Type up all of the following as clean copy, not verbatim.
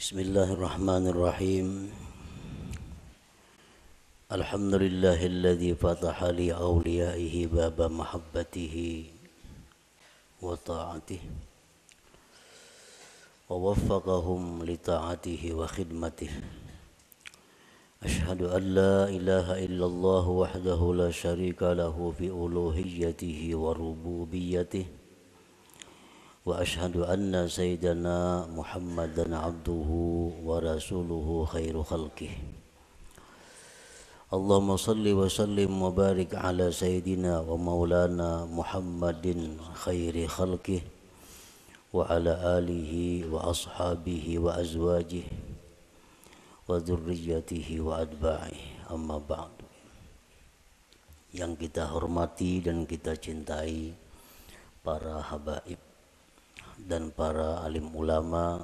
Bismillahirrahmanirrahim. Alhamdulillahilladzi fataha li awliyaihi baba mahabbatihi wa ta'atihi wa waffaqahum li ta'atihi wa khidmatihi. Ashhadu an la ilaha illallah wahdahu la syarika lahu fi uluhiyyatihi wa rububiyyatihi wa ashhadu anna sayyidana Muhammadan abduhu wa rasuluhu khairu khalqihi. Allahumma salli wa sallim wa barik ala sayyidina wa maulana Muhammadin khairi khalqihi wa ala alihi wa ashabihi wa azwajihi wa dzurriyyatihi wa adba'ihi, amma ba'du. Yang kita hormati dan kita cintai para habaib dan para alim ulama,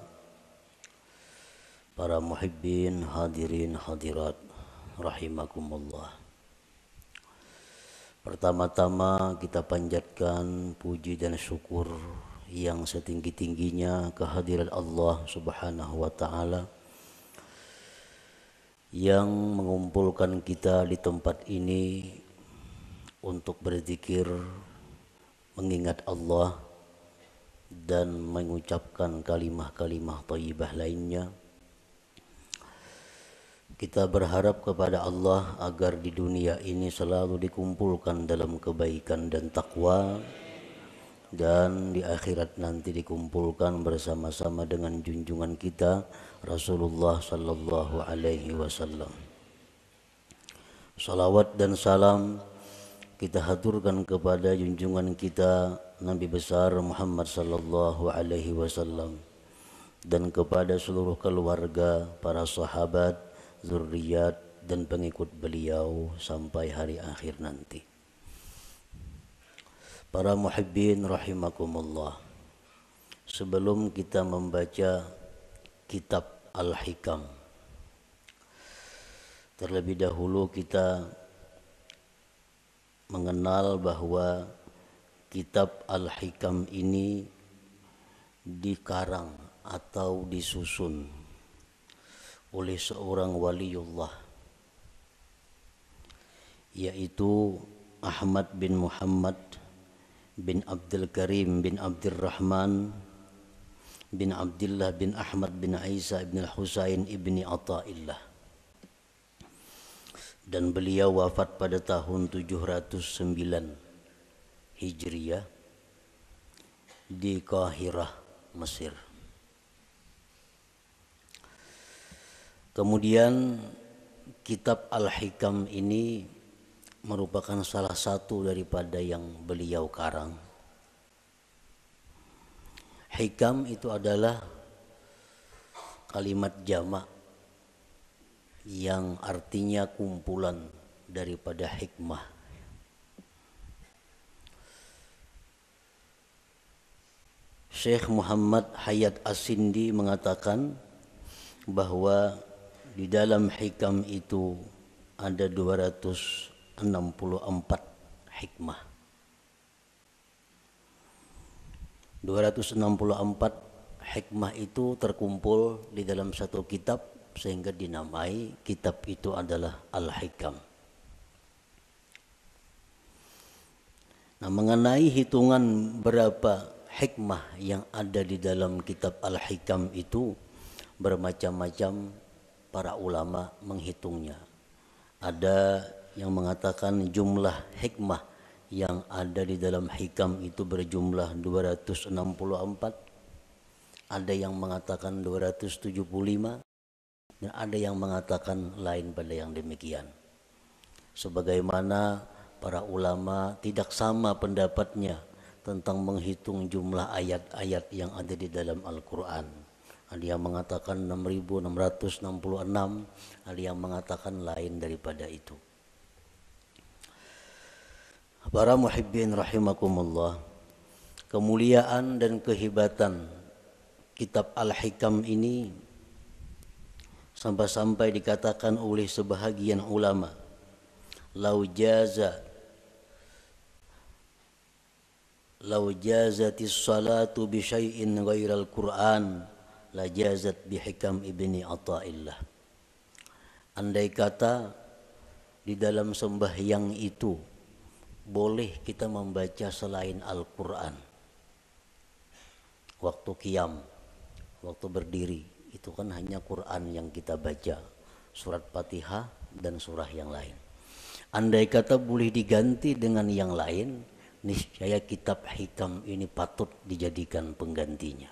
para muhibbin, hadirin hadirat rahimakumullah. Pertama-tama kita panjatkan puji dan syukur yang setinggi-tingginya kehadirat Allah Subhanahu wa taala yang mengumpulkan kita di tempat ini untuk berzikir, mengingat Allah dan mengucapkan kalimah-kalimah thayyibah lainnya. Kita berharap kepada Allah agar di dunia ini selalu dikumpulkan dalam kebaikan dan takwa, dan di akhirat nanti dikumpulkan bersama-sama dengan junjungan kita Rasulullah sallallahu alaihi wasallam. Salawat dan salam kita haturkan kepada junjungan kita Nabi besar Muhammad sallallahu alaihi wasallam dan kepada seluruh keluarga, para sahabat, zurriyat dan pengikut beliau sampai hari akhir nanti. Para muhibbin rahimakumullah, sebelum kita membaca kitab Al-Hikam, terlebih dahulu kita mengenal bahwa kitab Al-Hikam ini dikarang atau disusun oleh seorang waliullah, yaitu Ahmad bin Muhammad bin Abdul Karim bin Abdurrahman bin Abdullah bin Ahmad bin Isa bin Al-Husain ibni Athaillah, dan beliau wafat pada tahun 709 Hijriah di Qahirah, Mesir. Kemudian kitab Al-Hikam ini merupakan salah satu daripada yang beliau karang. Hikam itu adalah kalimat jamak yang artinya kumpulan daripada hikmah. Syekh Muhammad Hayat As-Sindi mengatakan bahwa di dalam hikam itu ada 264 hikmah. 264 hikmah itu terkumpul di dalam satu kitab sehingga dinamai kitab itu adalah Al-Hikam. Nah, mengenai hitungan berapa hikmah yang ada di dalam kitab Al-Hikam itu, bermacam-macam para ulama menghitungnya. Ada yang mengatakan jumlah hikmah yang ada di dalam hikam itu berjumlah 264. Ada yang mengatakan 275, dan ada yang mengatakan lain pada yang demikian. Sebagaimana para ulama tidak sama pendapatnya tentang menghitung jumlah ayat-ayat yang ada di dalam Al-Quran. Ada yang mengatakan 6.666, ada yang mengatakan lain daripada itu. Para muhibbin rahimakumullah, kemuliaan dan kehebatan kitab Al-Hikam ini sampai-sampai dikatakan oleh sebahagian ulama, lau jazatis salatu bi syai'in ghairal Qur'an la jazat bihikam ibni Athaillah. Andai kata di dalam sembahyang itu boleh kita membaca selain Al-Quran, waktu qiyam, waktu berdiri, itu kan hanya Quran yang kita baca, surat Fatihah dan surah yang lain. Andai kata boleh diganti dengan yang lain, niscaya kitab hikam ini patut dijadikan penggantinya.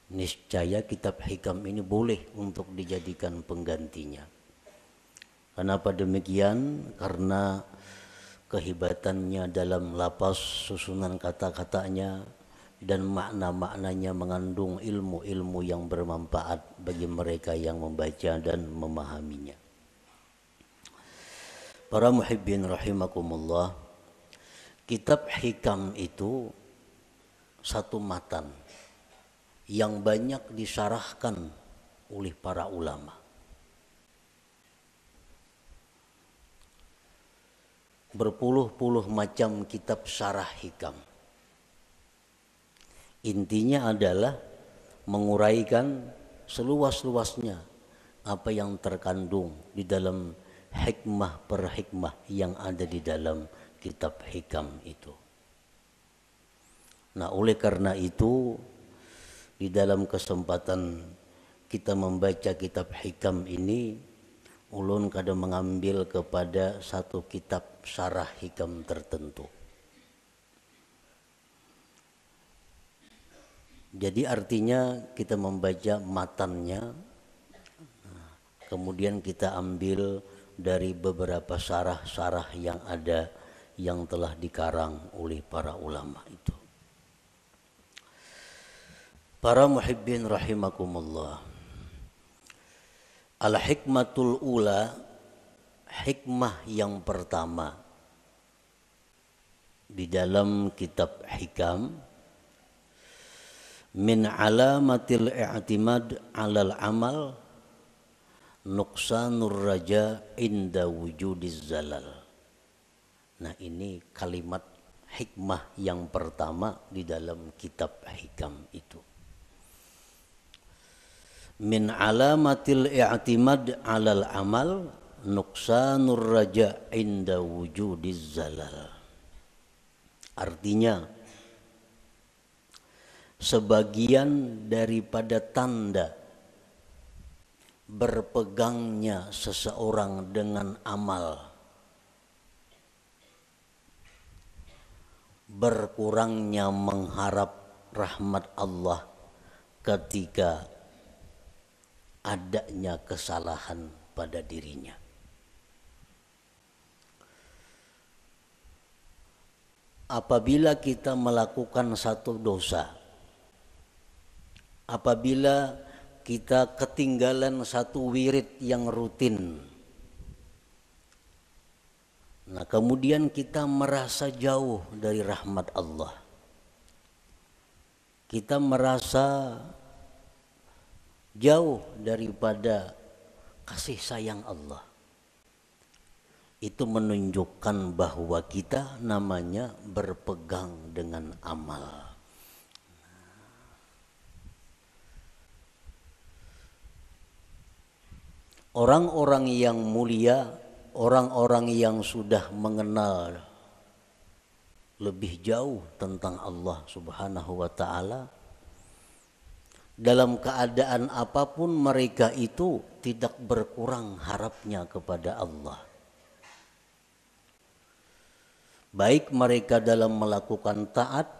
Niscaya kitab hikam ini boleh untuk dijadikan penggantinya. Kenapa demikian? Karena kehebatannya dalam lapas, susunan kata-katanya, dan makna-maknanya mengandung ilmu-ilmu yang bermanfaat bagi mereka yang membaca dan memahaminya. Para muhibbin rahimakumullah, kitab hikam itu satu matan yang banyak disyarahkan oleh para ulama. Berpuluh-puluh macam kitab syarah hikam. Intinya adalah menguraikan seluas-luasnya apa yang terkandung di dalam hikmah per hikmah yang ada di dalam kitab hikam itu. Nah, oleh karena itu, di dalam kesempatan kita membaca kitab hikam ini, ulun kadang mengambil kepada satu kitab syarah hikam tertentu. Jadi artinya kita membaca matannya, kemudian kita ambil dari beberapa syarah-syarah yang ada yang telah dikarang oleh para ulama itu. Para muhibbin rahimakumullah, al-hikmatul ula, hikmah yang pertama di dalam kitab hikam, min alamatil i'timad alal amal nuqsanur raja inda wujudiz zalal. Nah, ini kalimat hikmah yang pertama di dalam kitab hikam itu. Min alamatil i'timad alal amal nuqsanur raja inda wujudiz zalal. Artinya, sebagian daripada tanda berpegangnya seseorang dengan amal, berkurangnya mengharap rahmat Allah ketika adanya kesalahan pada dirinya. Apabila kita melakukan satu dosa, apabila kita ketinggalan satu wirid yang rutin, nah kemudian kita merasa jauh dari rahmat Allah, kita merasa jauh daripada kasih sayang Allah, itu menunjukkan bahwa kita namanya berpegang dengan amal. Orang-orang yang mulia, orang-orang yang sudah mengenal lebih jauh tentang Allah Subhanahu wa ta'ala, dalam keadaan apapun mereka itu tidak berkurang harapnya kepada Allah. Baik mereka dalam melakukan taat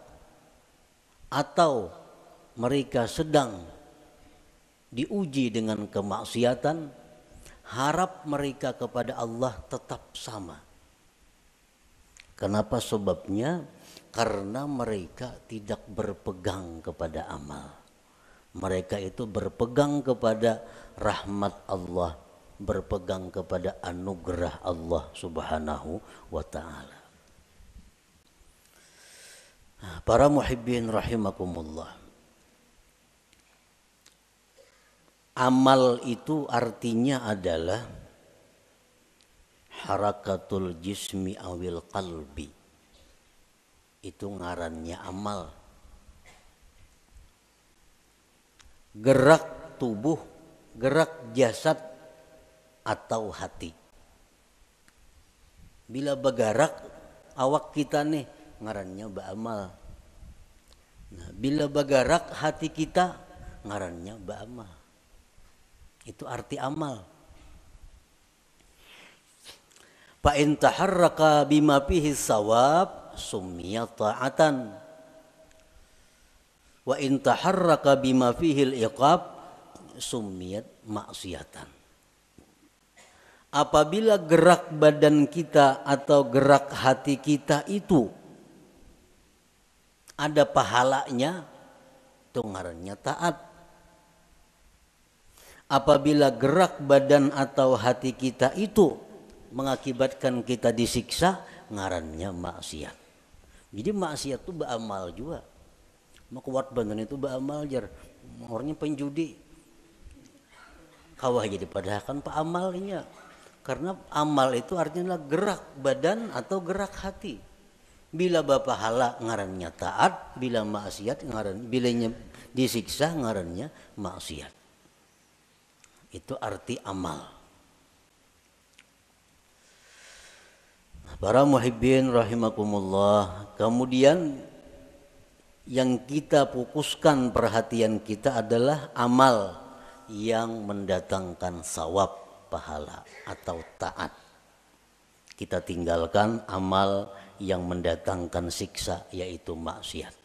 atau mereka sedang diuji dengan kemaksiatan, harap mereka kepada Allah tetap sama. Kenapa sebabnya? Karena mereka tidak berpegang kepada amal. Mereka itu berpegang kepada rahmat Allah, berpegang kepada anugerah Allah Subhanahu wa ta'ala. Para muhibbin rahimakumullah, amal itu artinya adalah harakatul jismi awil qalbi. Itu ngarannya amal. gerak tubuh, gerak jasad atau hati. Bila bergerak awak kita nih ngarannya beramal. Nah, bila bergerak hati kita ngarannya beramal. Itu arti amal. Fa in taharraka bima fihi sawab summiya ta'atan. Wa in taharraka bima fihi al-iqab summiyat maksiatan. Apabila gerak badan kita atau gerak hati kita itu ada pahalanya, itu ngarannya taat. Apabila gerak badan atau hati kita itu mengakibatkan kita disiksa, ngarannya maksiat. Jadi maksiat itu beramal juga. Kuat badan itu beramal jar. Orangnya penjudi. Kawah jadi padahal kan pak amalnya. Karena amal itu artinya gerak badan atau gerak hati. Bila bapahala ngarannya taat, bila maksiat ngaran, bilanya disiksa ngarannya maksiat. Itu arti amal. Para muhibbin rahimakumullah, kemudian yang kita fokuskan perhatian kita adalah amal yang mendatangkan sawab, pahala atau taat. Kita tinggalkan amal yang mendatangkan siksa, yaitu maksiat.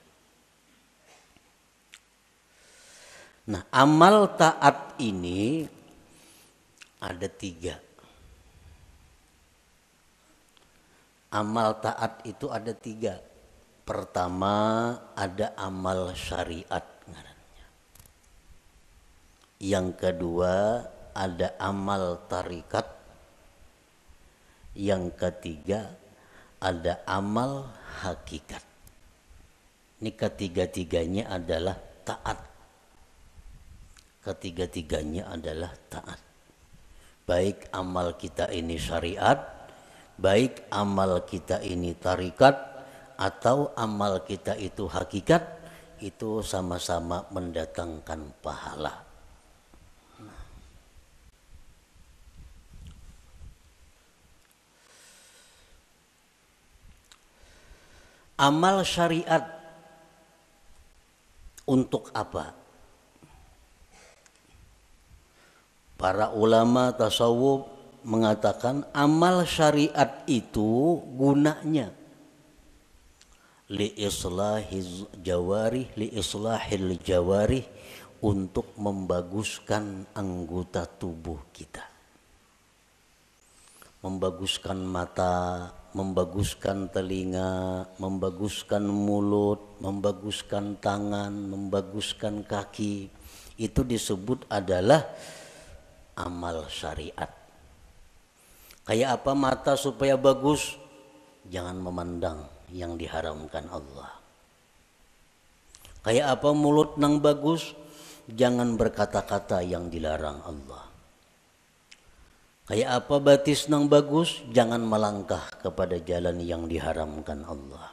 Nah, amal taat ini ada 3. Amal taat itu ada 3. Pertama ada amal syariat ngarannya. Yang kedua ada amal tarikat. Yang ketiga ada amal hakikat. Ini ketiga-tiganya adalah taat. Ketiga-tiganya adalah taat. Baik amal kita ini syariat, baik amal kita ini tarikat, atau amal kita itu hakikat, itu sama-sama mendatangkan pahala. Amal syariat untuk apa? Para ulama tasawuf mengatakan amal syariat itu gunanya li islahil jawarih, untuk membaguskan anggota tubuh kita. Membaguskan mata, membaguskan telinga, membaguskan mulut, membaguskan tangan, membaguskan kaki. Itu disebut adalah amal syariat. Kayak apa mata supaya bagus? Jangan memandang yang diharamkan Allah. Kayak apa mulut nang bagus? Jangan berkata-kata yang dilarang Allah. Kayak apa batis nang bagus? Jangan melangkah kepada jalan yang diharamkan Allah.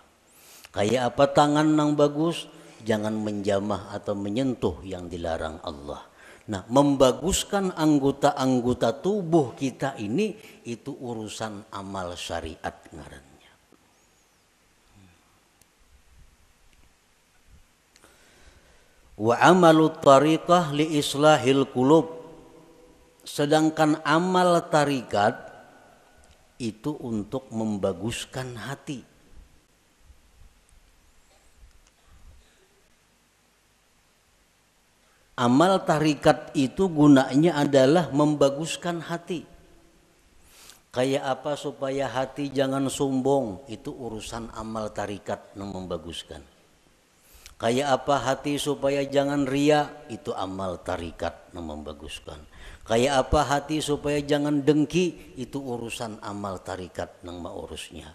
Kayak apa tangan nang bagus? Jangan menjamah atau menyentuh yang dilarang Allah. Nah, membaguskan anggota-anggota tubuh kita ini itu urusan amal syariat ngarannya. Wa amalut tariqah li islahil qulub. Sedangkan amal tarikat itu untuk membaguskan hati. Amal tarikat itu gunanya adalah membaguskan hati. Kayak apa supaya hati jangan sombong, itu urusan amal tarikat yang membaguskan. Kayak apa hati supaya jangan ria, itu amal tarikat yang membaguskan. Kayak apa hati supaya jangan dengki, itu urusan amal tarikat yang mengurusnya.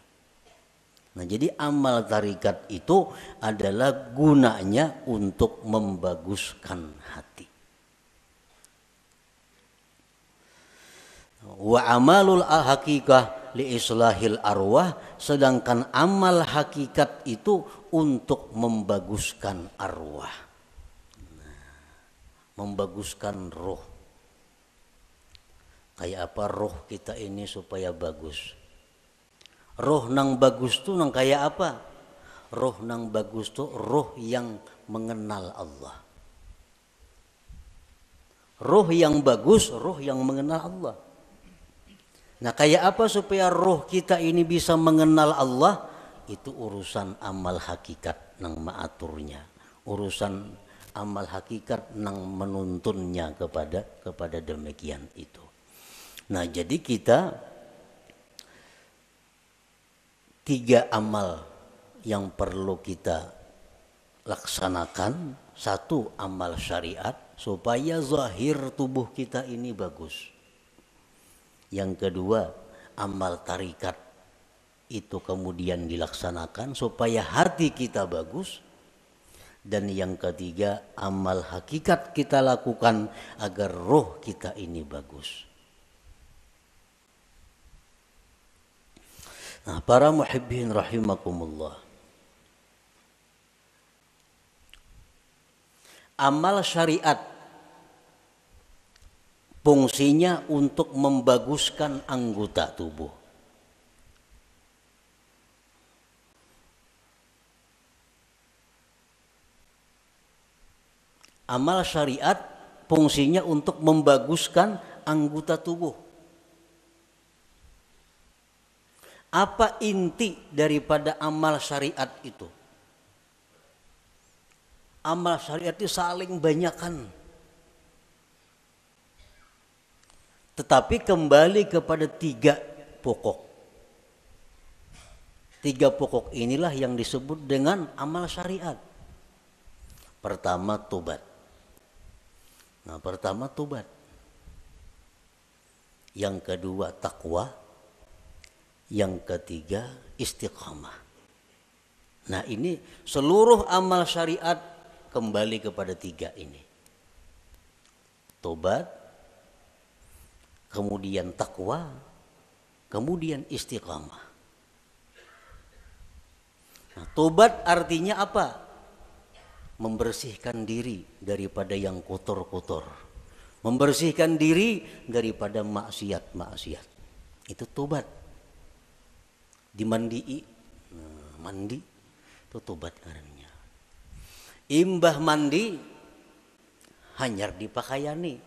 Nah, jadi amal tarikat itu adalah gunanya untuk membaguskan hati. Wa amalul hakikah li islahil arwah, sedangkan amal hakikat itu untuk membaguskan arwah. membaguskan roh. Kayak apa roh kita ini supaya bagus? Roh nang bagus tuh nang kayak apa? Roh nang bagus tuh roh yang mengenal Allah. Roh yang bagus, roh yang mengenal Allah. Nah, kayak apa supaya roh kita ini bisa mengenal Allah? Itu urusan amal hakikat nang maaturnya. Urusan amal hakikat nang menuntunnya kepada demikian itu. Nah, jadi kita 3 amal yang perlu kita laksanakan. 1, amal syariat supaya zahir tubuh kita ini bagus. Yang kedua, amal tarikat itu kemudian dilaksanakan supaya hati kita bagus. Dan yang ketiga, amal hakikat kita lakukan agar roh kita ini bagus. Nah, para muhibbin rahimakumullah. Amal syariat fungsinya untuk membaguskan anggota tubuh. Amal syariat fungsinya untuk membaguskan anggota tubuh. Apa inti daripada amal syariat itu? Amal syariat itu saling banyakan. Tetapi kembali kepada 3 pokok. 3 pokok inilah yang disebut dengan amal syariat. Pertama, tobat. Nah, pertama tobat. Yang kedua, takwa. Yang ketiga, istiqamah. Nah, ini seluruh amal syariat kembali kepada 3 ini. Tobat, kemudian takwa, kemudian istiqamah. Nah, tobat artinya apa? Membersihkan diri daripada yang kotor-kotor. Membersihkan diri daripada maksiat-maksiat. Itu tobat. Dimandii, mandi itu tobat karena. Imbah mandi hanyar dipakaiani.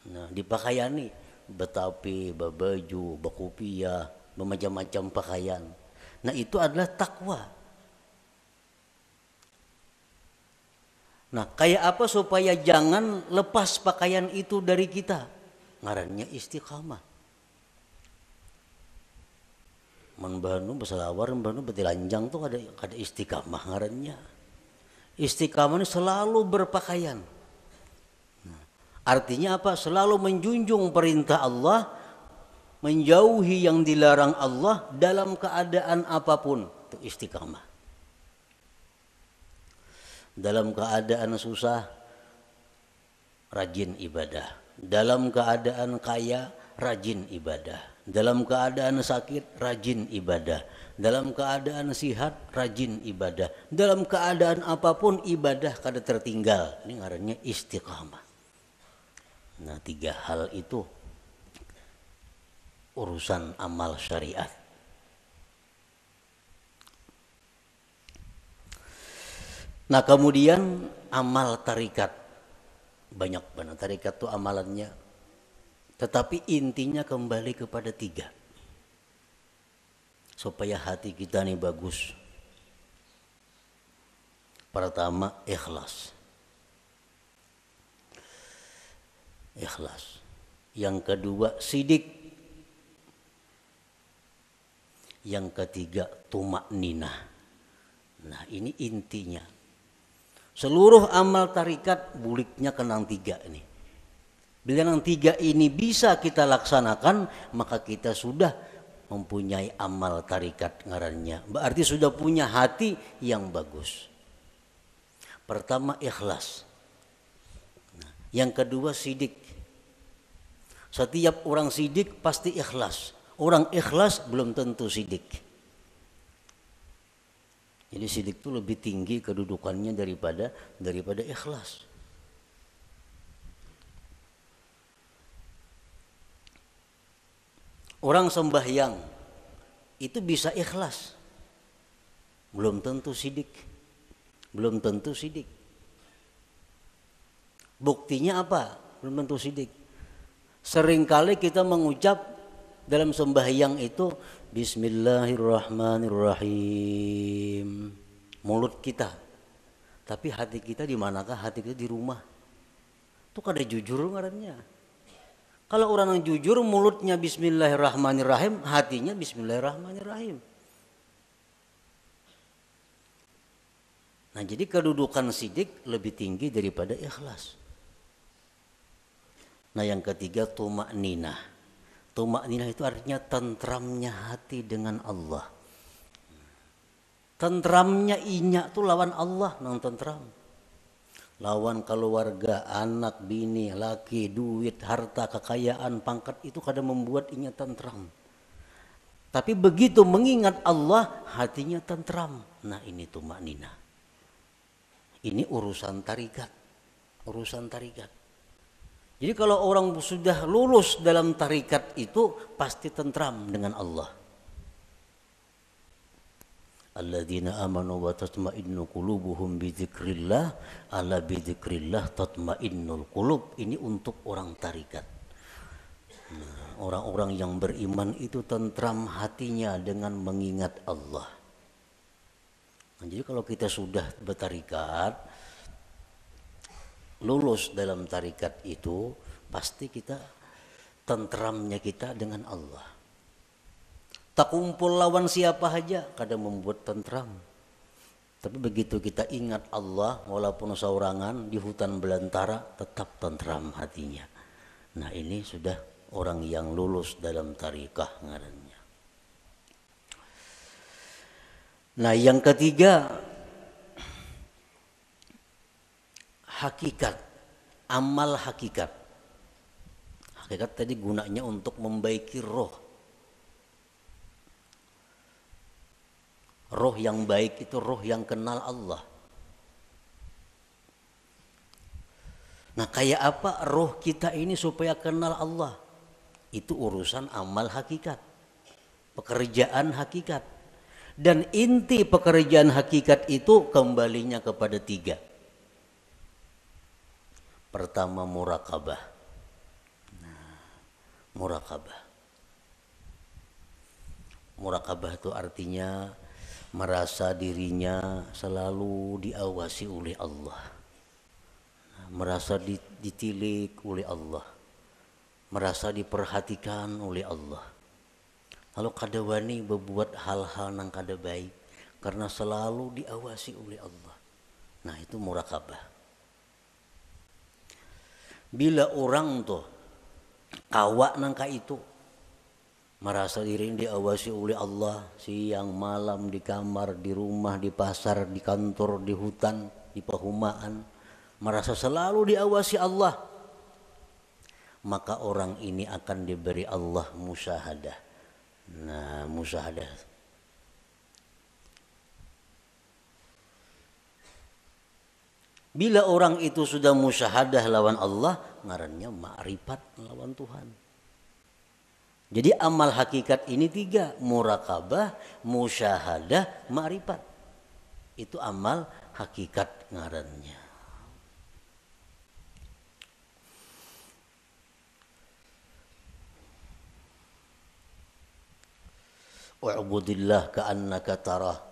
Nah, dipakaiani betapi, babaju, bakupia, bermacam-macam pakaian. Nah, itu adalah takwa. Nah, kayak apa supaya jangan lepas pakaian itu dari kita? Ngarannya istiqamah. Menbanu berselawar, menbanu betilanjang tuh ada istiqamah ngarannya. Istiqamah ini selalu berpakaian. Nah, artinya apa? Selalu menjunjung perintah Allah, menjauhi yang dilarang Allah dalam keadaan apapun. Itu istiqamah. Dalam keadaan susah, rajin ibadah. Dalam keadaan kaya, rajin ibadah. Dalam keadaan sakit, rajin ibadah. Dalam keadaan sihat, rajin ibadah. Dalam keadaan apapun ibadah kada tertinggal. Ini ngarannya istiqamah. Nah, 3 hal itu urusan amal syariat. Nah, kemudian amal tarikat. Banyak banget tarikat itu amalannya. Tetapi intinya kembali kepada 3. Supaya hati kita ini bagus. Pertama, ikhlas. Ikhlas. Yang kedua, sidik. Yang ketiga, tumakninah. Nah, ini intinya. Seluruh amal tarikat buliknya kenang 3 ini. Bila yang 3 ini bisa kita laksanakan, maka kita sudah mempunyai amal tarikat ngarannya. Berarti sudah punya hati yang bagus. Pertama, ikhlas. Nah, yang kedua, sidik. Setiap orang sidik pasti ikhlas. Orang ikhlas belum tentu sidik. Jadi sidik itu lebih tinggi kedudukannya daripada ikhlas. Orang sembahyang itu bisa ikhlas, belum tentu sidik, belum tentu sidik. Buktinya apa? Belum tentu sidik. Seringkali kita mengucap dalam sembahyang itu Bismillahirrahmanirrahim, mulut kita, tapi hati kita di manakah? Hati kita di rumah. Itu kada jujur ngarannya. Kalau orang yang jujur mulutnya Bismillahirrahmanirrahim, hatinya Bismillahirrahmanirrahim. Nah, jadi kedudukan sidik lebih tinggi daripada ikhlas. Nah, yang ketiga tumakninah. Tumakninah itu artinya tentramnya hati dengan Allah. Tentramnya inya tuh lawan Allah nang tentram. Lawan keluarga, anak, bini, laki, duit, harta, kekayaan, pangkat itu kadang membuat inya tentram. Tapi begitu mengingat Allah, hatinya tentram. Nah, ini tumakninah. Ini urusan tarikat. Urusan tarikat. Jadi kalau orang sudah lulus dalam tarikat itu pasti tentram dengan Allah. Alladzina amanu wa tatma'innu qulubuhum bidzikrillah, ala bidzikrillah tatma'innul qulub. Ini untuk orang tarikat. Nah, orang-orang yang beriman itu tentram hatinya dengan mengingat Allah. Nah, jadi kalau kita sudah bertarikat, lulus dalam tarikat itu, pasti kita tentramnya kita dengan Allah. Tak kumpul lawan siapa saja kadang membuat tentram. Tapi begitu kita ingat Allah, walaupun saurangan di hutan belantara, tetap tentram hatinya. Nah, ini sudah orang yang lulus dalam tarikah ngarannya. Nah, yang ketiga, hakikat, amal hakikat. Hakikat tadi gunanya untuk membaiki roh. Roh yang baik itu roh yang kenal Allah. Nah, kayak apa roh kita ini supaya kenal Allah? Itu urusan amal hakikat, pekerjaan hakikat. Dan inti pekerjaan hakikat itu kembalinya kepada tiga. Pertama, murakabah. Nah, murakabah. Murakabah itu artinya merasa dirinya selalu diawasi oleh Allah, merasa ditilik oleh Allah, merasa diperhatikan oleh Allah. Lalu kada wani berbuat hal-hal yang kada baik karena selalu diawasi oleh Allah. Nah, itu murakabah. Bila orang tuh kawak nangka itu merasa diri diawasi oleh Allah siang malam, di kamar, di rumah, di pasar, di kantor, di hutan, di perumahan, merasa selalu diawasi Allah, maka orang ini akan diberi Allah musyahadah. Nah, musyahadah. Bila orang itu sudah musyahadah lawan Allah, ngarannya ma'rifat lawan Tuhan. Jadi amal hakikat ini tiga, murakabah, musyahadah, ma'rifat. Itu amal hakikat ngarannya. Wa'budillah ka'annaka tarah.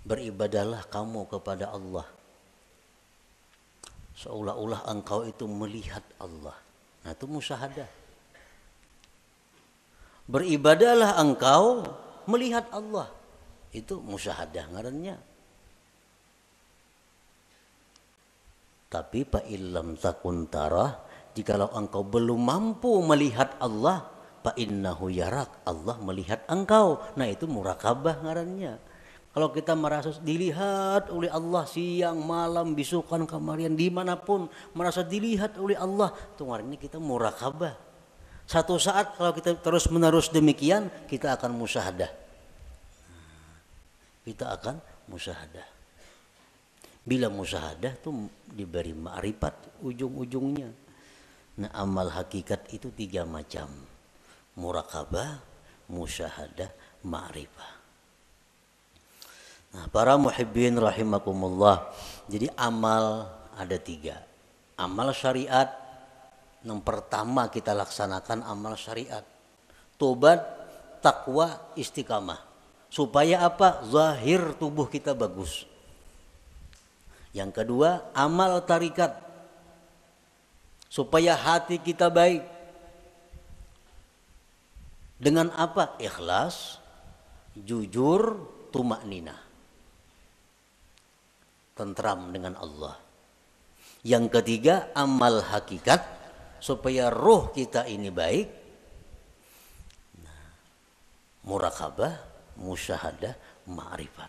Beribadahlah kamu kepada Allah seolah-olah engkau itu melihat Allah. Nah, itu musyahadah. Beribadahlah engkau melihat Allah. Itu musyahadah ngarannya. Tapi fa illam takun tarah, jikalau engkau belum mampu melihat Allah, fa innahu yarak, Allah melihat engkau. Nah, itu murakabah ngarannya. Kalau kita merasa dilihat oleh Allah siang, malam, bisukan, kamarian, dimanapun merasa dilihat oleh Allah, itu ngarannya kita murakabah. Satu saat kalau kita terus menerus demikian, kita akan musyahadah. Kita akan musyahadah. Bila musyahadah itu diberi ma'rifat ujung-ujungnya. Nah, amal hakikat itu tiga macam. Murakabah, musyahadah, ma'rifah. Nah, para muhibbin rahimakumullah. Jadi amal ada 3. Amal syariat, yang pertama kita laksanakan amal syariat. Tobat, takwa, istiqamah. Supaya apa? Zahir tubuh kita bagus. Yang kedua, amal tarikat. Supaya hati kita baik. Dengan apa? Ikhlas, jujur, tumakninah. Tentram dengan Allah. Yang ketiga, amal hakikat. Supaya roh kita ini baik. Murakabah, musyahadah, ma'rifat.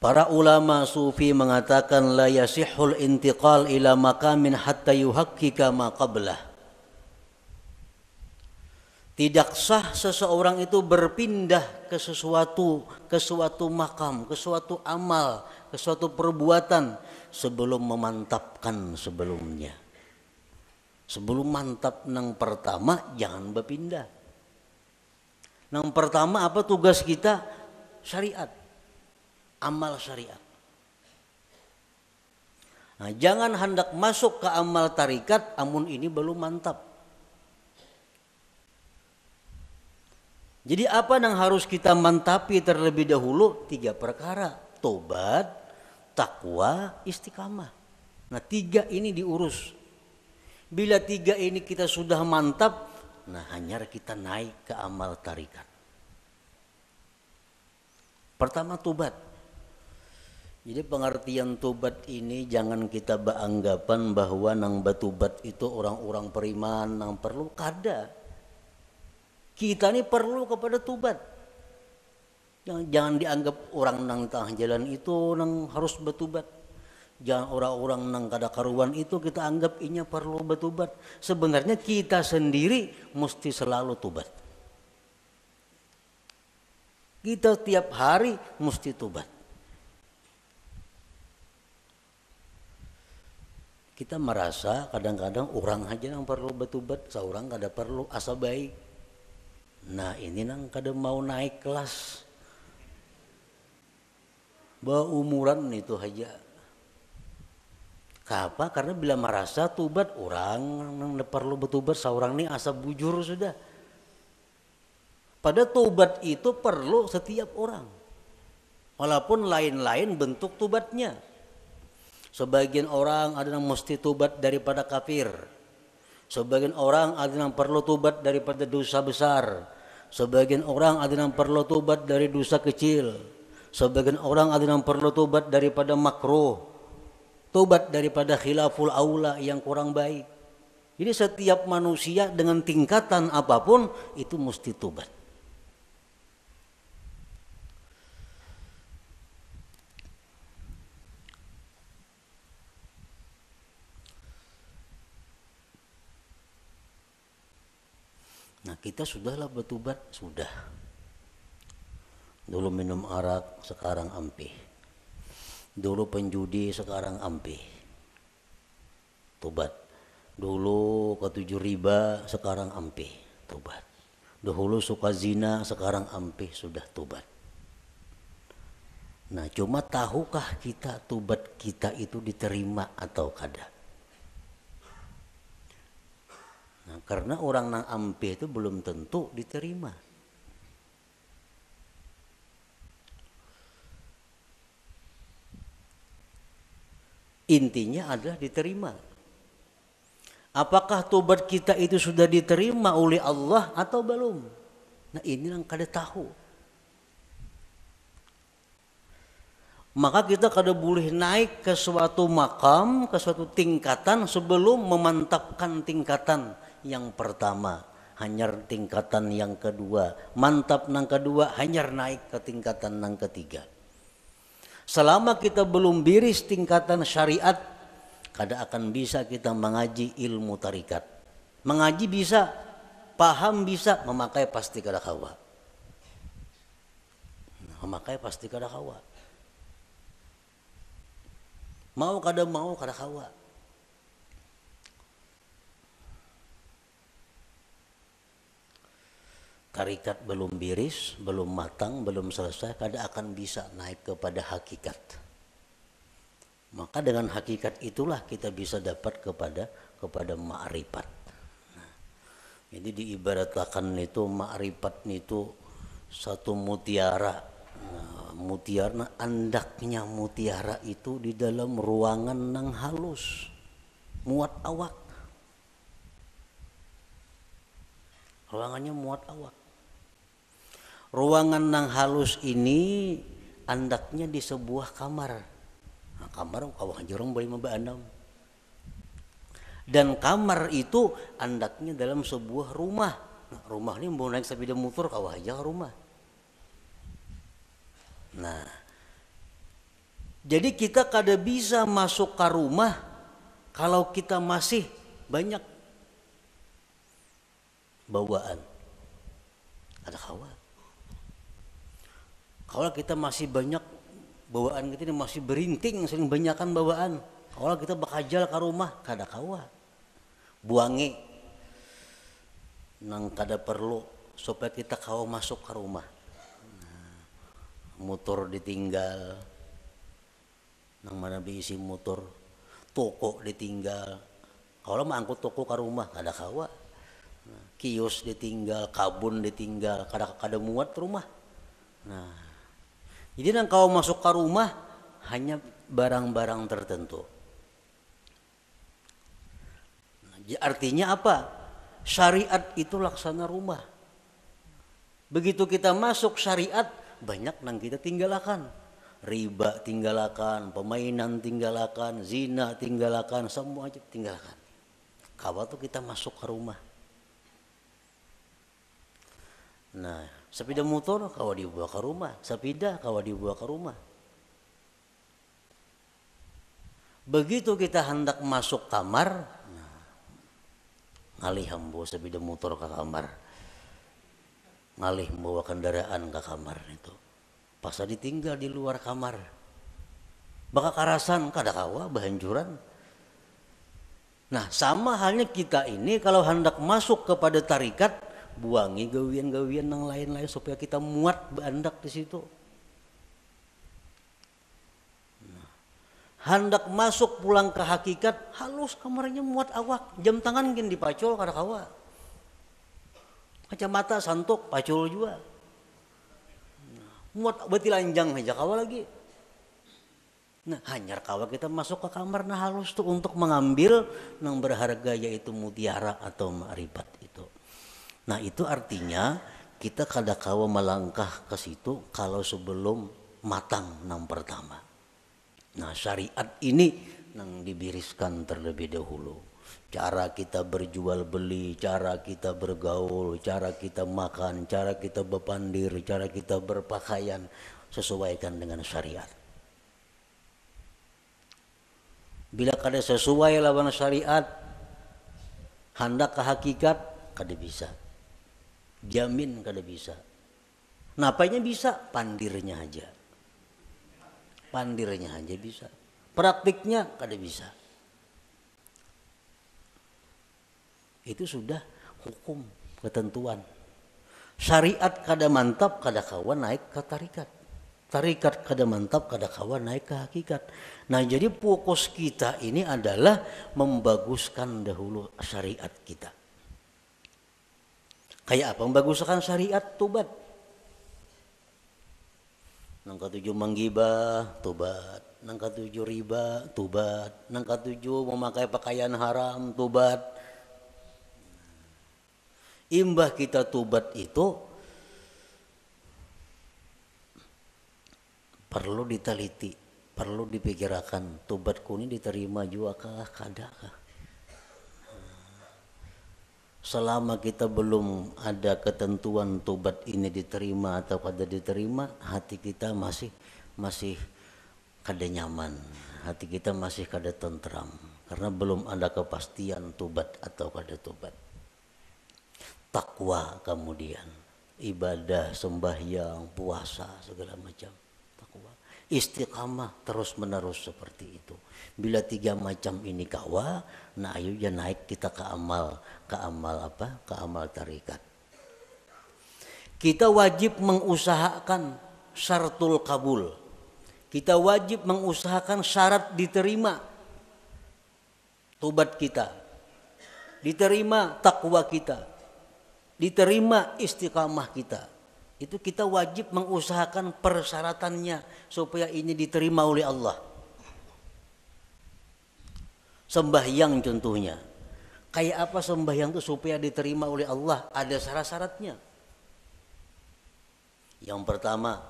Para ulama sufi mengatakan la yasihul intiqal ila maqamin hatta yuhaqqika ma qablah. Tidak sah seseorang itu berpindah ke suatu makam, ke suatu amal, ke suatu perbuatan sebelum memantapkan sebelumnya. Sebelum mantap nang pertama jangan berpindah. Nang pertama apa tugas kita? Syariat. Amal syariat. Nah, jangan hendak masuk ke amal tarikat amun ini belum mantap. Jadi apa yang harus kita mantapi terlebih dahulu? 3 perkara. Tobat, takwa, istiqamah. Nah 3 ini diurus. Bila 3 ini kita sudah mantap, nah hanya kita naik ke amal tarikat. Pertama tobat. Jadi pengertian tobat ini jangan kita beranggapan bahwa nang batubat itu orang-orang periman nang perlu kada. Kita ini perlu kepada tobat. Jangan dianggap orang nang tengah jalan itu nang harus batubat. Jangan orang-orang nang kada karuan itu kita anggap inya perlu batubat. Sebenarnya kita sendiri mesti selalu tobat. Kita tiap hari mesti tobat. Kita merasa kadang-kadang orang aja yang perlu batubat, seorang kada perlu asa baik. Nah ini nang kada mau naik kelas. Umuran itu aja. Kenapa? Karena bila merasa tobat orang nang perlu bertobat seorang ini asa bujur sudah. Pada tobat itu perlu setiap orang. Walaupun lain-lain bentuk tobatnya. Sebagian orang ada yang mesti tobat daripada kafir. Sebagian orang ada yang perlu tobat daripada dosa besar. Sebagian orang ada yang perlu tobat dari dosa kecil. Sebagian orang ada yang perlu tobat daripada makruh. Tobat daripada khilaful aula yang kurang baik. Jadi setiap manusia dengan tingkatan apapun itu mesti tobat. Nah kita sudahlah bertobat, sudah. Dulu minum arak, sekarang ampih. Dulu penjudi, sekarang ampih. Tobat. Dulu ketujuh riba, sekarang ampih. Tobat. Dahulu suka zina, sekarang ampih, sudah tobat. Nah cuma tahukah kita tobat kita itu diterima atau kada? Nah, karena orang nang ampih itu belum tentu diterima. Intinya adalah diterima. Apakah tobat kita itu sudah diterima oleh Allah atau belum? Nah ini yang kada tahu. Maka kita kada boleh naik ke suatu makam, ke suatu tingkatan sebelum memantapkan tingkatan yang pertama. Hanyar tingkatan yang kedua. Mantap nang kedua, hanyar naik ke tingkatan nang ketiga. Selama kita belum biris tingkatan syariat, kada akan bisa kita mengaji ilmu tarikat. Mengaji bisa, paham bisa, memakai pasti kada kawa. Memakai pasti kada kawa. Mau kada kawa. tarikat belum biris, belum matang, belum selesai, kada akan bisa naik kepada hakikat. Maka dengan hakikat itulah kita bisa dapat kepada ma'rifat. Nah, jadi diibaratkan itu ma'rifat itu satu mutiara. Nah, mutiara, andaknya mutiara itu di dalam ruangan nang halus, muat awak. Ruangannya muat awak. Ruangan nang halus ini andaknya di sebuah kamar. Nah, kamar kawah jorong boleh membaandam. Dan kamar itu andaknya dalam sebuah rumah. Nah, rumah ini mau naik sepeda motor kawah aja ke rumah. Nah, jadi kita kada bisa masuk ke rumah kalau kita masih banyak bawaan. Ada kawan. Kalau kita masih banyak bawaan kita ini masih berinting, sering banyakan bawaan. Kalau kita bakajal ke rumah, kada kawa. Buangi nang kada perlu supaya kita kawa masuk ke rumah. Nah, motor ditinggal, nang mana diisi motor, toko ditinggal. Kalau mau angkut toko ke rumah, kada kawa. Nah, kios ditinggal, kabun ditinggal, kada muat rumah. Nah, jadi nang kau masuk ke rumah hanya barang-barang tertentu. Nah, artinya apa? Syariat itu laksana rumah. Begitu kita masuk syariat, banyak nang kita tinggalkan. Riba tinggalkan, permainan tinggalkan, zina tinggalkan, semua aja tinggalkan. Kawa tuh kita masuk ke rumah. Nah, sepeda motor kawa dibawa ke rumah, sepeda kawa dibawa ke rumah. Begitu kita hendak masuk kamar, nah, ngalih hambo sepeda motor ke kamar, ngalih bawa kendaraan ke kamar itu, pas ditinggal di luar kamar, baka karasan kada kawa bahanjuran. Nah, sama halnya kita ini kalau hendak masuk kepada tarikat, buangi gawian-gawian yang lain-lain supaya kita muat bandak di situ. Nah, hendak masuk pulang ke hakikat, halus kamarnya muat awak, jam tangan gini dipacul kada kawa. Kacamata santuk pacul juga. Nah, muat beti lanjang aja kawa lagi. Nah, hanyar kawa kita masuk ke kamar nah halus tuh untuk mengambil yang berharga yaitu mutiara atau ma'rifat itu. Nah, itu artinya kita kada kawa melangkah ke situ kalau sebelum matang nang pertama. Nah, syariat ini nang dibiriskan terlebih dahulu. Cara kita berjual beli, cara kita bergaul, cara kita makan, cara kita berpandir, cara kita berpakaian sesuaikan dengan syariat. Bila kada sesuai lawan syariat, hendak ke hakikat kada bisa. Jamin kada bisa. Napanya bisa? Pandirnya aja. Pandirnya aja bisa. Praktiknya kada bisa. Itu sudah hukum, ketentuan. Syariat kada mantap, kada kawan naik ke tarikat. Tarikat kada mantap, kada kawan naik ke hakikat. Nah, jadi fokus kita ini adalah membaguskan dahulu syariat kita. Kayak apa membaguskan syariat? Tobat. Nang ketujuh menggibah, tobat. Nang ketujuh riba, tobat. Nang ketujuh memakai pakaian haram, tobat. Imbah kita tobat itu perlu diteliti, perlu dipikirkan, tobatku ini diterima juga kah, kada kah? Selama kita belum ada ketentuan tobat ini diterima atau kada diterima, hati kita masih kada nyaman, hati kita masih kada tentram karena belum ada kepastian tobat atau kada tobat. Takwa kemudian ibadah, sembahyang, puasa segala macam. Istiqamah terus menerus seperti itu. Bila tiga macam ini kawa, nah ayo ya naik kita ke amal apa? Ke amal tarikat. Kita wajib mengusahakan syaratul kabul. Kita wajib mengusahakan syarat diterima tobat kita, diterima takwa kita, diterima istiqamah kita. Itu kita wajib mengusahakan persyaratannya supaya ini diterima oleh Allah. Sembahyang contohnya. Kayak apa sembahyang itu supaya diterima oleh Allah? Ada syarat-syaratnya. Yang pertama,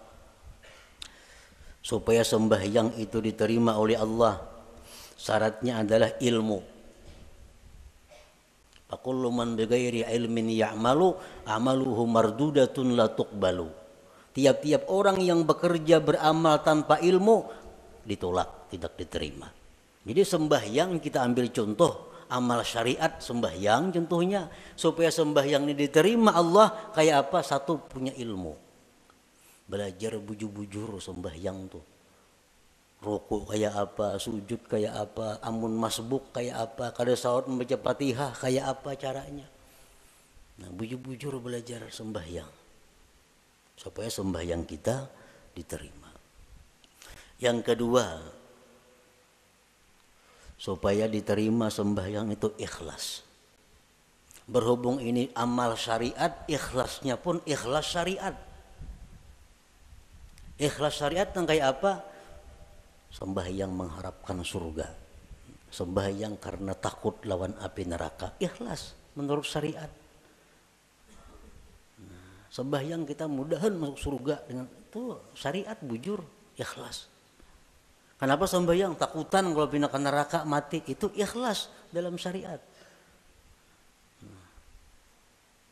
supaya sembahyang itu diterima oleh Allah, syaratnya adalah ilmu. Fakullu man bighairi ilmin ya'malu amaluhu mardudatun la tuqbalu. Tiap-tiap orang yang bekerja beramal tanpa ilmu ditolak, tidak diterima. Jadi sembahyang kita ambil contoh amal syariat, sembahyang contohnya. Supaya sembahyang ini diterima Allah, kayak apa? Satu, punya ilmu. Belajar bujur-bujur sembahyang tuh. Rukuk kayak apa, sujud kayak apa, amun masbuk kayak apa, kada salat membaca Fatihah kayak apa caranya. Nah, bujur-bujur belajar sembahyang. Supaya sembahyang kita diterima. Yang kedua, supaya diterima sembahyang itu ikhlas. Berhubung ini amal syariat, ikhlasnya pun ikhlas syariat. Ikhlas syariat yang kayak apa? Sembahyang mengharapkan surga. Sembahyang karena takut lawan api neraka. Ikhlas menurut syariat. Nah, sembahyang kita mudahan masuk surga dengan itu syariat bujur, ikhlas. Kenapa sembahyang? Takutan kalau pindah ke neraka mati. Itu ikhlas dalam syariat.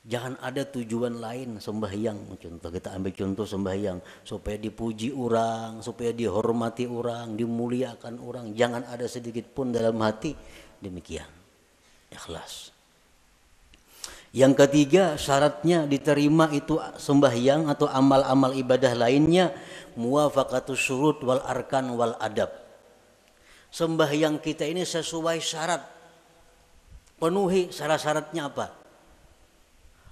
Jangan ada tujuan lain sembahyang. Contoh, kita ambil contoh sembahyang supaya dipuji orang, supaya dihormati orang, dimuliakan orang. Jangan ada sedikit pun dalam hati demikian. Ikhlas. Yang ketiga, syaratnya diterima itu sembahyang atau amal-amal ibadah lainnya, muwafaqatus syurut wal arkan wal adab. Sembahyang kita ini sesuai syarat. Penuhi syarat-syaratnya apa?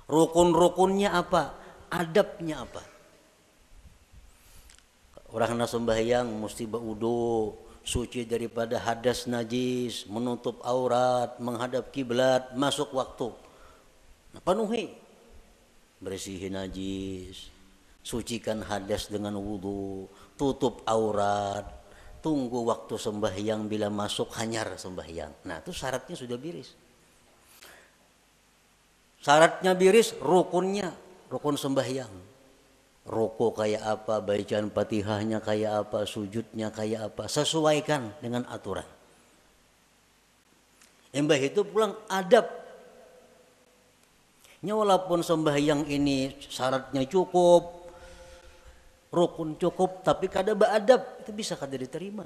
Rukun-rukunnya apa? Adabnya apa? Orang nak sembahyang mesti berwudu, suci daripada hadas najis, menutup aurat, menghadap kiblat, masuk waktu. Nah, penuhi. Bersihin najis, sucikan hadas dengan wudu, tutup aurat, tunggu waktu sembahyang, bila masuk hanyar sembahyang. Nah, itu syaratnya sudah biris. Syaratnya biris, rukunnya, rukun sembahyang. Ruku kayak apa, bacaan Fatihahnya kayak apa, sujudnya kayak apa, sesuaikan dengan aturan. Embah itu pulang adab. Walaupun sembahyang ini syaratnya cukup, rukun cukup, tapi kada beadab, itu bisa kada diterima.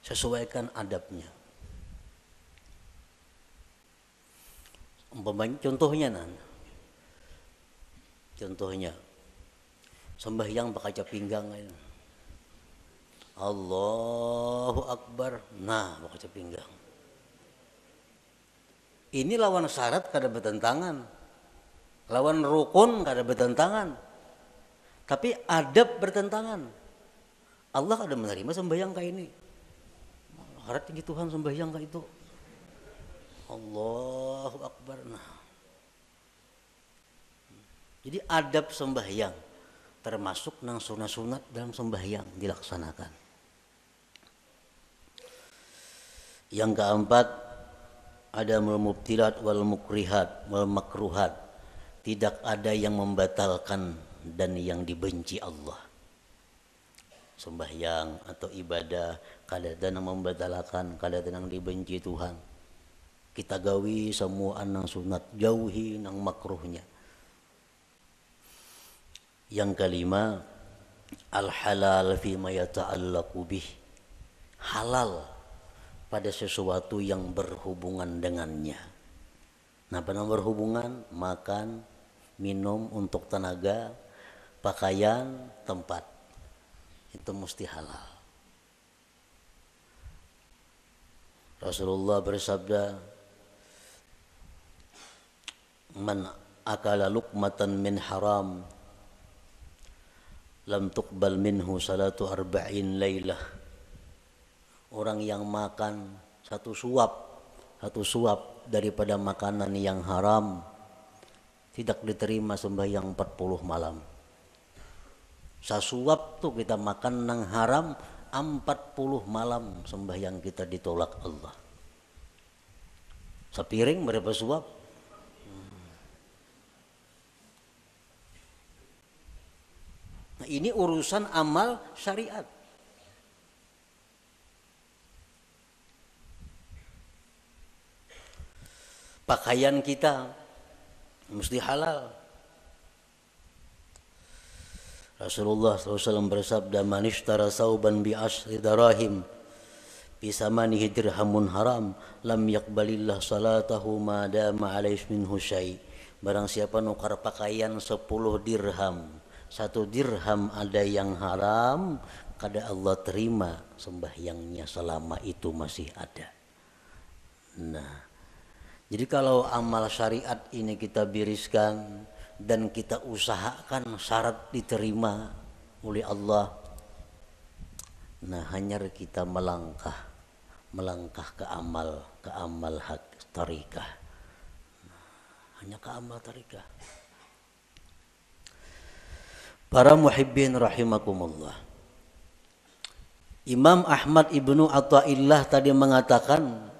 Sesuaikan adabnya. Contohnya contohnya sembahyang pakai pinggang. Allahu Akbar. Nah, pakai pinggang. Ini lawan syarat kada bertentangan. Lawan rukun kada bertentangan. Tapi adab bertentangan. Allah kada menerima sembahyang kayak ini. Harap tinggi Tuhan sembahyang kayak itu. Allahu Akbar. Nah. Jadi adab sembahyang termasuk nang sunat-sunat dalam sembahyang dilaksanakan. Yang keempat, ada mubtilat wal mukrihat wal makruhat. Tidak ada yang membatalkan dan yang dibenci Allah. Sembahyang atau ibadah kada yang membatalkan, kada yang dibenci Tuhan. Kita gawi semua nang sunat, jauhi nang makruhnya. Yang kelima, al halal fi ma yata'allaqu bih. Halal pada sesuatu yang berhubungan dengannya. Nah, pada berhubungan, makan, minum untuk tenaga, pakaian, tempat. Itu mesti halal. Rasulullah bersabda, man akala luqmatan min haram lam tuqbal minhu salatu arba'in lailah. Orang yang makan satu suap daripada makanan yang haram tidak diterima sembahyang 40 malam. Sasuap tuh kita makan nang haram 40 malam sembahyang kita ditolak Allah. Sepiring berapa suap? Nah, ini urusan amal syariat. Pakaian kita mesti halal. Rasulullah SAW bersabda, man ishtara sauban bi ashri darahim bisamanihi dirhamun haram lam yaqbalillah salatahu ma dama alaihi minhu syai. Barang siapa nukar pakaian 10 dirham, 1 dirham ada yang haram, kada Allah terima sembahyangnya selama itu masih ada. Nah, jadi kalau amal syariat ini kita biriskan dan kita usahakan syarat diterima oleh Allah, nah hanya kita melangkah ke amal hak tarikah, hanya ke amal tarikah. Para muhibbin rahimakumullah, Imam Ahmad ibnu Athaillah tadi mengatakan,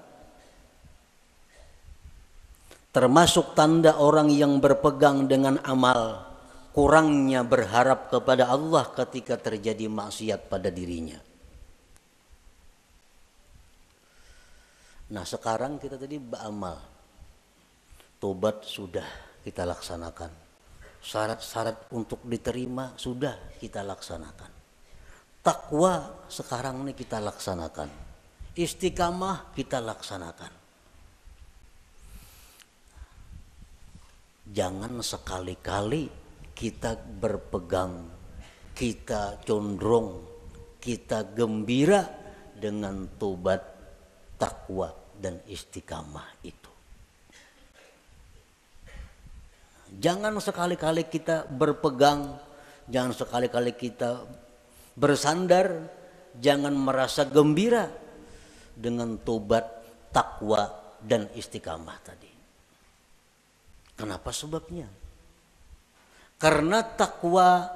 termasuk tanda orang yang berpegang dengan amal, kurangnya berharap kepada Allah ketika terjadi maksiat pada dirinya. Nah, sekarang kita tadi beramal, tobat sudah kita laksanakan, syarat-syarat untuk diterima sudah kita laksanakan, takwa sekarang ini kita laksanakan, istiqamah kita laksanakan. Jangan sekali-kali kita berpegang, kita condong, kita gembira dengan tobat, takwa, dan istiqamah itu. Jangan sekali-kali kita berpegang, jangan sekali-kali kita bersandar, jangan merasa gembira dengan tobat, takwa, dan istiqamah tadi. Kenapa sebabnya? Karena takwa,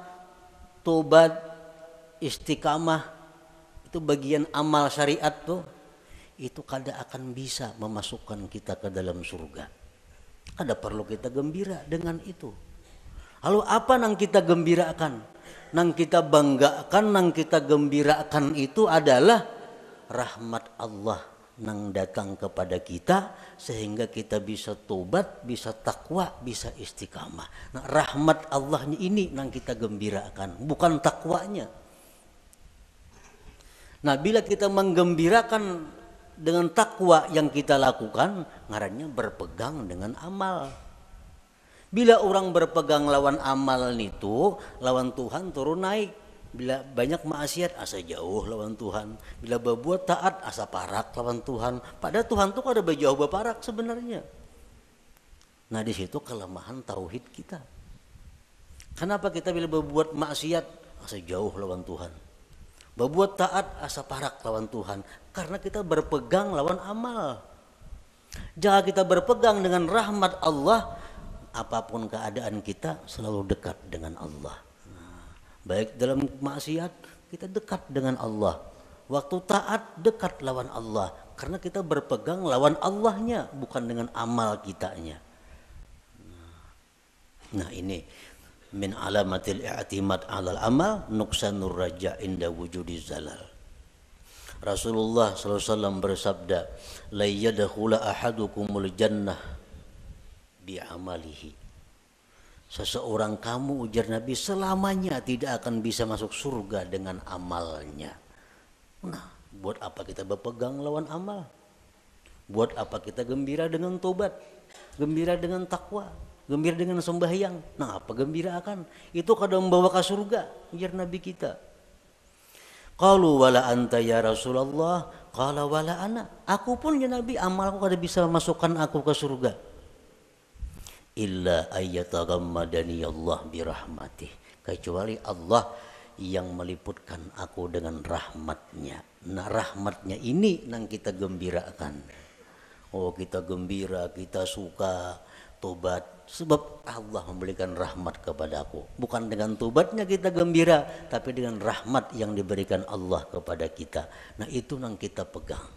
tobat, istiqamah itu bagian amal syariat tuh, itu kada akan bisa memasukkan kita ke dalam surga. Kada perlu kita gembira dengan itu. Lalu apa nang kita gembirakan? Nang kita banggakan, nang kita gembirakan itu adalah rahmat Allah nang datang kepada kita sehingga kita bisa tobat, bisa takwa, bisa istiqamah. Nah, rahmat Allahnya ini nang kita gembirakan, bukan takwanya. Nah, bila kita menggembirakan dengan takwa yang kita lakukan, ngarannya berpegang dengan amal. Bila orang berpegang lawan amal itu, lawan Tuhan turun naik. Bila banyak maksiat asa jauh lawan Tuhan. Bila berbuat taat asa parak lawan Tuhan. Padahal Tuhan tuh ada berjauh berparak sebenarnya. Nah, di situ kelemahan tauhid kita. Kenapa kita bila berbuat maksiat asa jauh lawan Tuhan? Berbuat taat asa parak lawan Tuhan. Karena kita berpegang lawan amal. Jika kita berpegang dengan rahmat Allah, apapun keadaan kita selalu dekat dengan Allah. Baik dalam maksiat kita dekat dengan Allah, waktu taat dekat lawan Allah, karena kita berpegang lawan Allahnya, bukan dengan amal kitanya. Nah, ini min alamatil i'timad 'alal amal nuqsanur raja inda wujudiz zalal. Rasulullah SAW bersabda, la yadkhula ahadukumul jannah bi amalihi. Seseorang kamu, ujar Nabi, selamanya tidak akan bisa masuk surga dengan amalnya. Nah, buat apa kita berpegang lawan amal? Buat apa kita gembira dengan tobat, gembira dengan takwa, gembira dengan sembahyang? Nah, apa gembira akan? Itu kadang membawa ke surga, ujar Nabi kita. Qalu wala anta ya Rasulullah, Qala wala ana, aku pun ya Nabi, amalku kada bisa masukkan aku ke surga. Illa ayyatagammadani Allah birahmatih, kecuali Allah yang meliputkan aku dengan rahmatnya. Nah rahmatnya ini yang kita gembirakan. Oh kita gembira, kita suka tobat, sebab Allah memberikan rahmat kepada aku. Bukan dengan tobatnya kita gembira, tapi dengan rahmat yang diberikan Allah kepada kita. Nah itu yang kita pegang.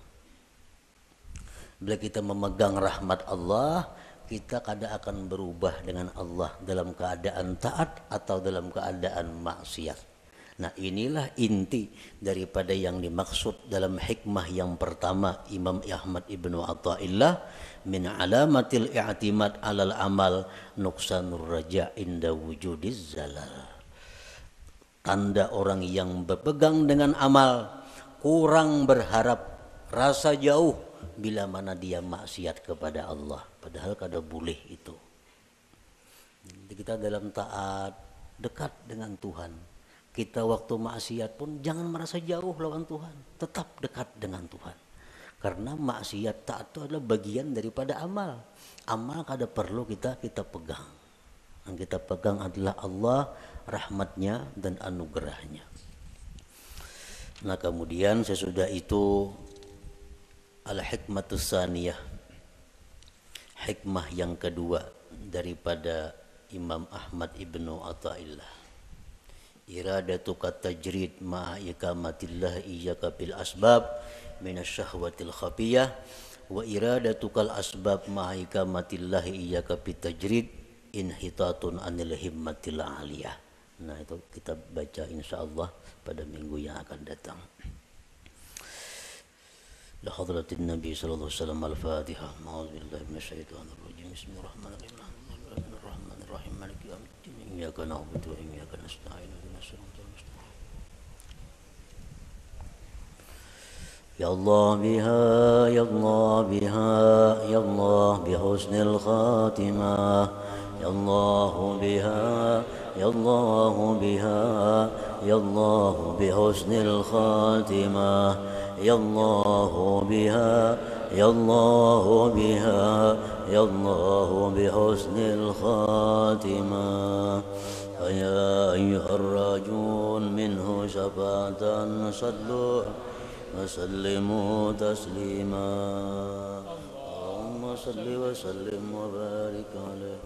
Bila kita memegang rahmat Allah, kita kada akan berubah dengan Allah dalam keadaan taat atau dalam keadaan maksiat. Nah inilah inti daripada yang dimaksud dalam hikmah yang pertama Imam Ahmad Ibnu Athaillah, min alamatil i'timad alal amal nuqsanur raja inda wujudiz zalal. Tanda orang yang berpegang dengan amal, kurang berharap, rasa jauh bila mana dia maksiat kepada Allah, padahal kada boleh itu. Jadi kita dalam taat dekat dengan Tuhan. Kita waktu maksiat pun jangan merasa jauh lawan Tuhan, tetap dekat dengan Tuhan. Karena maksiat taat itu adalah bagian daripada amal. Amal kada perlu kita pegang. Yang kita pegang adalah Allah, rahmatnya dan anugerahnya. Nah kemudian sesudah itu al-hikmatus saniyah, hikmah yang kedua daripada Imam Ahmad Ibnu Athaillah, iradatuka tajrid ma'a ikamatillah iyyaka bil asbab minasyahwatil khafiyah wa iradatukal asbab ma'a ikamatillah iyyaka bit tajrid inhitatun anil himmatil aliyah. Nah itu kita baca insyaallah pada minggu yang akan datang. La hadratin Nabi sallallahu alaihi wasallam al-Fatihah. A'udzu billahi minasyaitonir rajim. Bismillahirrahmanirrahim. Bismillahirrahmanirrahim. Maliki yaumiddin. Iyyaka na'budu wa iyyaka nasta'in. Ya Allah biha, ya Allah biha, ya Allah bihusnil khatimah. Ya Allah biha, ya Allah biha, ya Allah bihusnil khatimah. Ya Allah biha, ya Allah biha, ya Allah bihusnil khatimah. Ya ayyuhar rajun minhu syafa'atan sallu وسلموا تسليما اللهم صل وسلم وبارك عليه